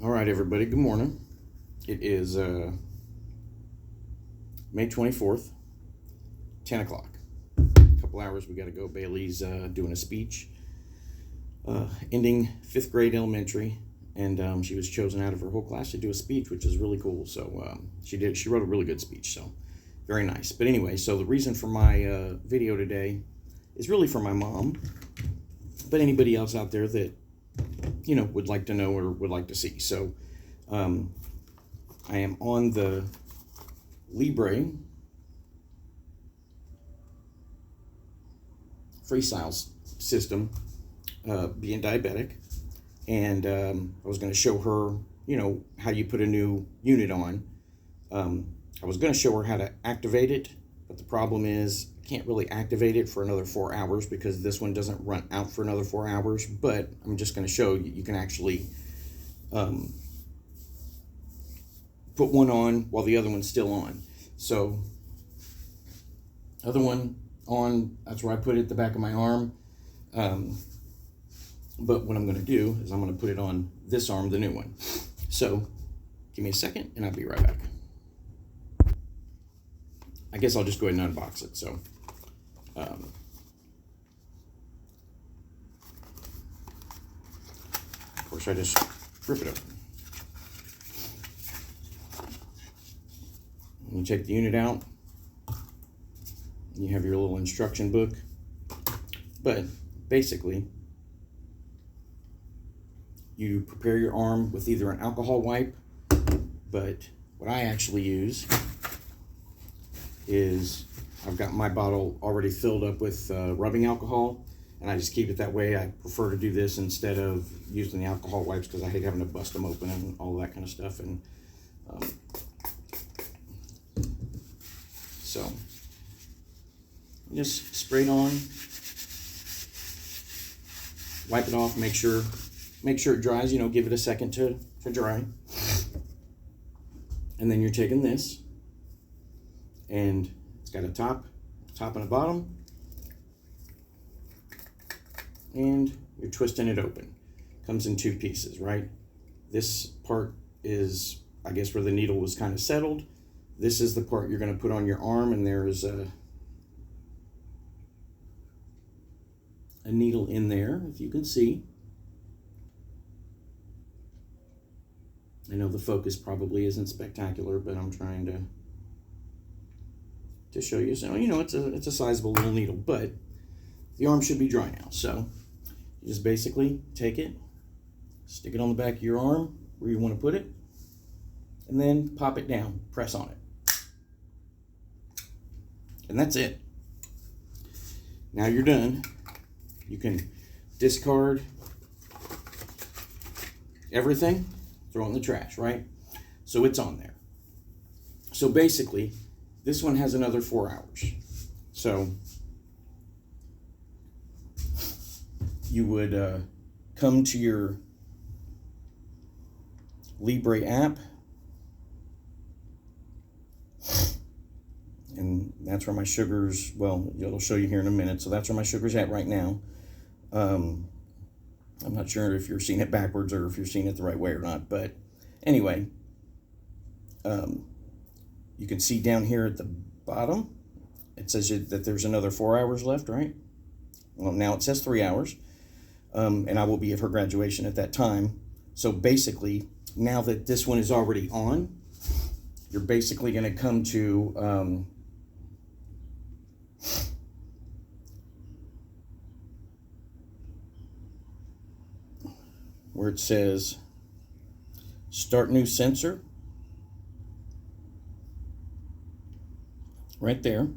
All right, everybody, good morning. It is May 24th, 10 o'clock. A couple hours, we got to go. Bailey's doing a speech, ending 5th grade elementary, and she was chosen out of her whole class to do a speech, which is really cool. So she wrote a really good speech, so very nice. But anyway, so the reason for my video today is really for my mom, but anybody else out there that would like to know or would like to see. So I am on the Libre freestyle system, being diabetic, and I was going to show her, how you put a new unit on. I was going to show her how to activate it, but the problem is I can't really activate it for another 4 hours because this one doesn't run out for another 4 hours. But I'm just going to show you can actually put one on while the other one's still on. So other one on, that's where I put it at the back of my arm. But what I'm going to do is I'm going to put it on this arm, the new one. So give me a second and I'll be right back. I guess I'll just go ahead and unbox it. So of course I just rip it open. You take the unit out, you have your little instruction book, but basically you prepare your arm with either an alcohol wipe, but what I actually use is I've got my bottle already filled up with rubbing alcohol, and I just keep it that way. I prefer to do this instead of using the alcohol wipes because I hate having to bust them open and all that kind of stuff. And so just spray it on, wipe it off, make sure it dries, give it a second to dry. And then you're taking this, and it's got a top and a bottom, and you're twisting it open. Comes in 2 pieces, right? This part is, I guess, where the needle was kind of settled. This is the part you're going to put on your arm, and there is a needle in there, if you can see. I know the focus probably isn't spectacular, but I'm trying to show you. So, it's a sizable little needle, but the arm should be dry now. So you just basically take it, stick it on the back of your arm where you want to put it, and then pop it down, press on it. And that's it. Now you're done. You can discard everything, throw it in the trash, right? So it's on there. So basically, this one has another 4 hours. So you would come to your Libre app, and that's where my sugar's, well, it'll show you here in a minute. So that's where my sugar's at right now. I'm not sure if you're seeing it backwards or if you're seeing it the right way or not, but anyway, you can see down here at the bottom, it says that there's another 4 hours left, right? Well, now it says 3 hours, and I will be at her graduation at that time. So basically, now that this one is already on, you're basically going to come to where it says start new sensor, right there.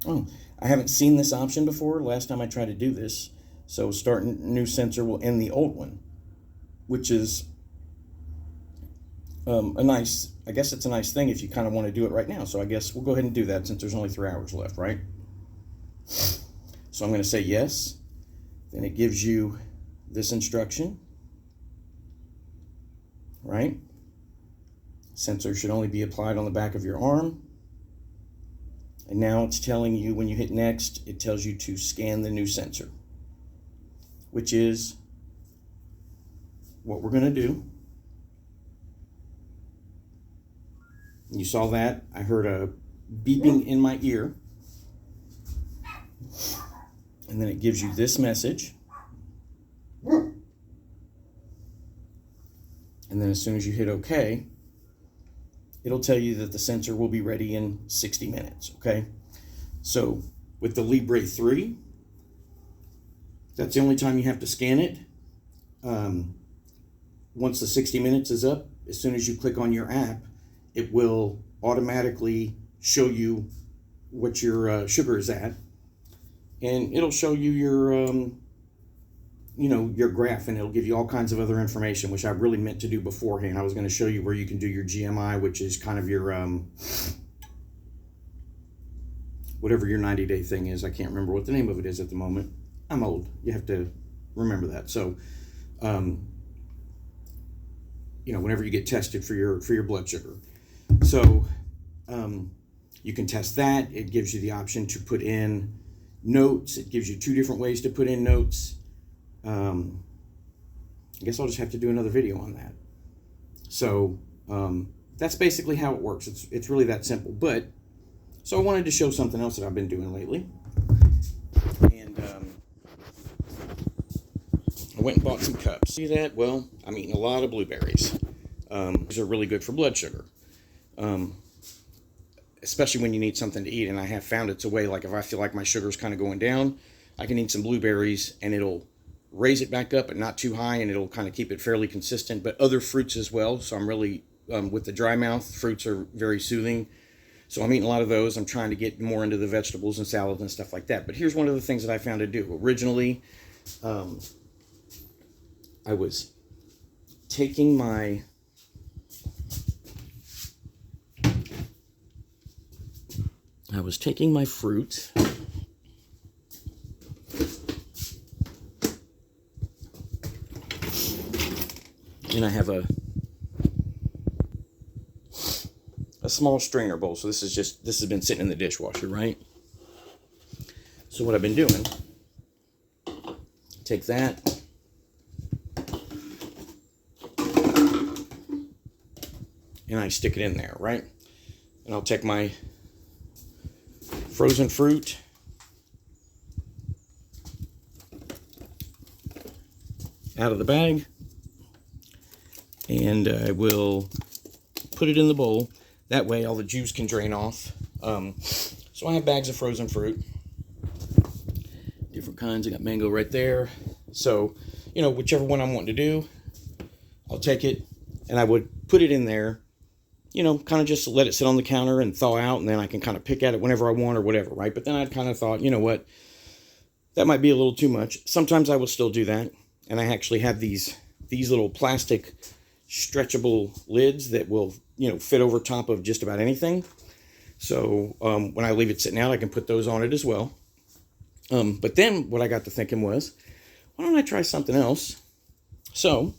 Oh, I haven't seen this option before. Last time I tried to do this. So start new sensor will end the old one, which is I guess it's a nice thing if you kind of want to do it right now. So I guess we'll go ahead and do that since there's only 3 hours left, right? So I'm going to say yes. Then it gives you this instruction, right? Sensor should only be applied on the back of your arm. And now it's telling you, when you hit next, it tells you to scan the new sensor, which is what we're going to do. You saw that. I heard a beeping in my ear. And then it gives you this message. And then as soon as you hit OK, it'll tell you that the sensor will be ready in 60 minutes, okay? So with the Libre 3, that's the only time you have to scan it. Once the 60 minutes is up, as soon as you click on your app, it will automatically show you what your sugar is at. And it'll show you your your graph, and it'll give you all kinds of other information, which I really meant to do beforehand. I was going to show you where you can do your GMI, which is kind of your whatever your 90-day thing is. I can't remember what the name of it is at the moment. I'm old. You have to remember that. So, whenever you get tested for your blood sugar, so you can test that. It gives you the option to put in notes. It gives you 2 different ways to put in notes. I guess I'll just have to do another video on that. So that's basically how it works. It's really that simple. But so I wanted to show something else that I've been doing lately, and I went and bought some cups. See that? Well, I'm eating a lot of blueberries. These are really good for blood sugar, especially when you need something to eat. And I have found it's a way, like if I feel like my sugar's kind of going down, I can eat some blueberries and it'll raise it back up, but not too high, and it'll kind of keep it fairly consistent. But other fruits as well. So I'm really, with the dry mouth, fruits are very soothing. So I'm eating a lot of those. I'm trying to get more into the vegetables and salads and stuff like that. But here's one of the things that I found to do. Originally, I was taking my fruit, and I have a small strainer bowl. So this has been sitting in the dishwasher, right? So what I've been doing, take that, and I stick it in there, right? And I'll take my frozen fruit, out of the bag, and I will put it in the bowl. That way all the juice can drain off. So I have bags of frozen fruit, different kinds. I got mango right there. So, whichever one I'm wanting to do, I'll take it and I would put it in there, kind of just let it sit on the counter and thaw out, and then I can kind of pick at it whenever I want or whatever, right? But then I'd kind of thought, you know what, that might be a little too much. Sometimes I will still do that, and I actually have these little plastic stretchable lids that will, fit over top of just about anything. So when I leave it sitting out, I can put those on it as well. But then what I got to thinking was, why don't I try something else? So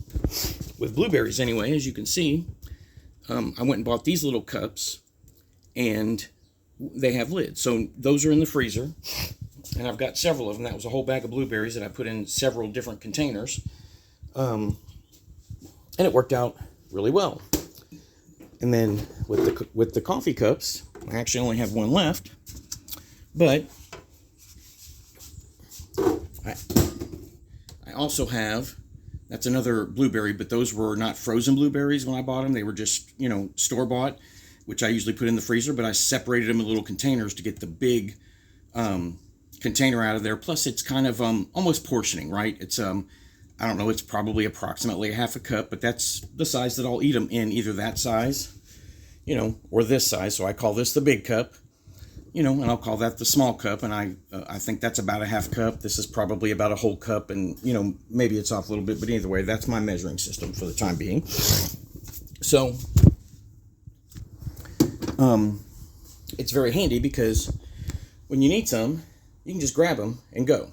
with blueberries anyway, as you can see, I went and bought these little cups, and they have lids. So those are in the freezer, and I've got several of them. That was a whole bag of blueberries that I put in several different containers. And it worked out really well. And then with the coffee cups, I actually only have one left, but I also have, that's another blueberry, but those were not frozen blueberries when I bought them. They were just, store-bought, which I usually put in the freezer, but I separated them in little containers to get the big container out of there. Plus, it's kind of almost portioning, right? It's, I don't know, it's probably approximately a half a cup, but that's the size that I'll eat them in, either that size, or this size. So I call this the big cup, and I'll call that the small cup, and I think that's about a half cup. This is probably about a whole cup, and, maybe it's off a little bit, but either way, that's my measuring system for the time being. So, it's very handy because when you need some, you can just grab them and go.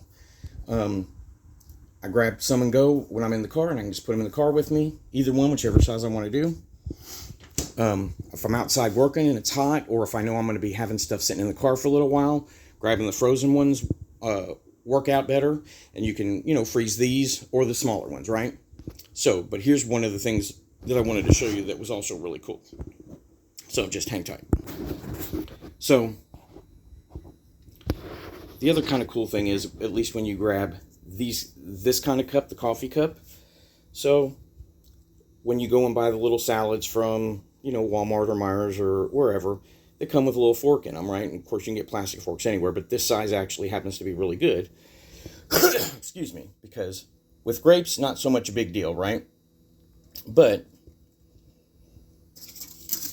I grab some and go when I'm in the car, and I can just put them in the car with me, either one, whichever size I want to do. If I'm outside working and it's hot, or if I know I'm going to be having stuff sitting in the car for a little while, grabbing the frozen ones work out better. And you can, freeze these or the smaller ones, right? So, but here's one of the things that I wanted to show you that was also really cool. So just hang tight. So the other kind of cool thing is, at least when you grab this kind of cup, the coffee cup. So when you go and buy the little salads from, Walmart or Myers or wherever, they come with a little fork in them, right? And of course you can get plastic forks anywhere, but this size actually happens to be really good. Excuse me, because with grapes, not so much a big deal, right? But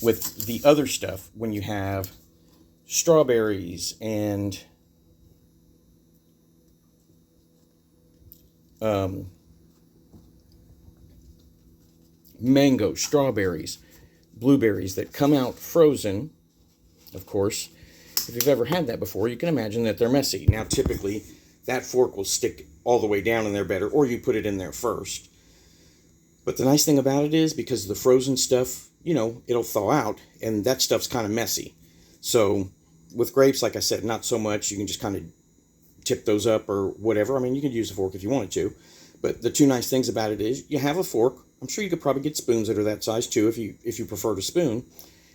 with the other stuff, when you have strawberries and mango, strawberries, blueberries that come out frozen, of course, if you've ever had that before, you can imagine that they're messy. Now, typically, that fork will stick all the way down in there better, or you put it in there first. But the nice thing about it is, because of the frozen stuff, it'll thaw out, and that stuff's kind of messy. So with grapes, like I said, not so much. You can just kind of tip those up or whatever. I mean, you could use a fork if you wanted to. But the two nice things about it is, you have a fork. I'm sure you could probably get spoons that are that size too, if you prefer to spoon,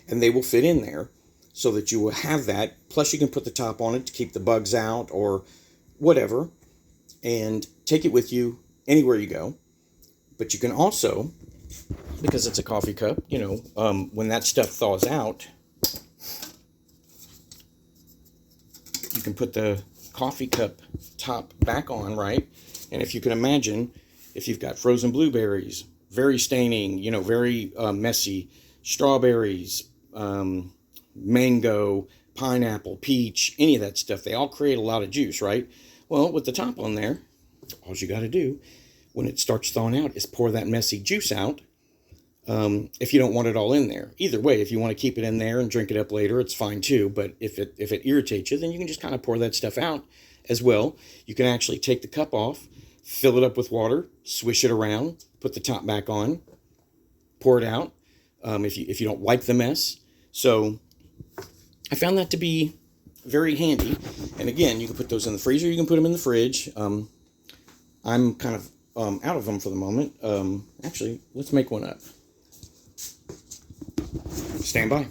and they will fit in there so that you will have that. Plus, you can put the top on it to keep the bugs out or whatever, and take it with you anywhere you go. But you can also, because it's a coffee cup, when that stuff thaws out, you can put the coffee cup top back on, right? And if you can imagine, if you've got frozen blueberries, very staining, very messy, strawberries, mango, pineapple, peach, any of that stuff, they all create a lot of juice, right? Well, with the top on there, all you got to do when it starts thawing out is pour that messy juice out. If you don't want it all in there. Either way, if you want to keep it in there and drink it up later, it's fine too. But if it irritates you, then you can just kind of pour that stuff out as well. You can actually take the cup off, fill it up with water, swish it around, put the top back on, pour it out, if you don't like the mess. So I found that to be very handy. And again, you can put those in the freezer, you can put them in the fridge. I'm kind of out of them for the moment. Actually, let's make one up. Stand by.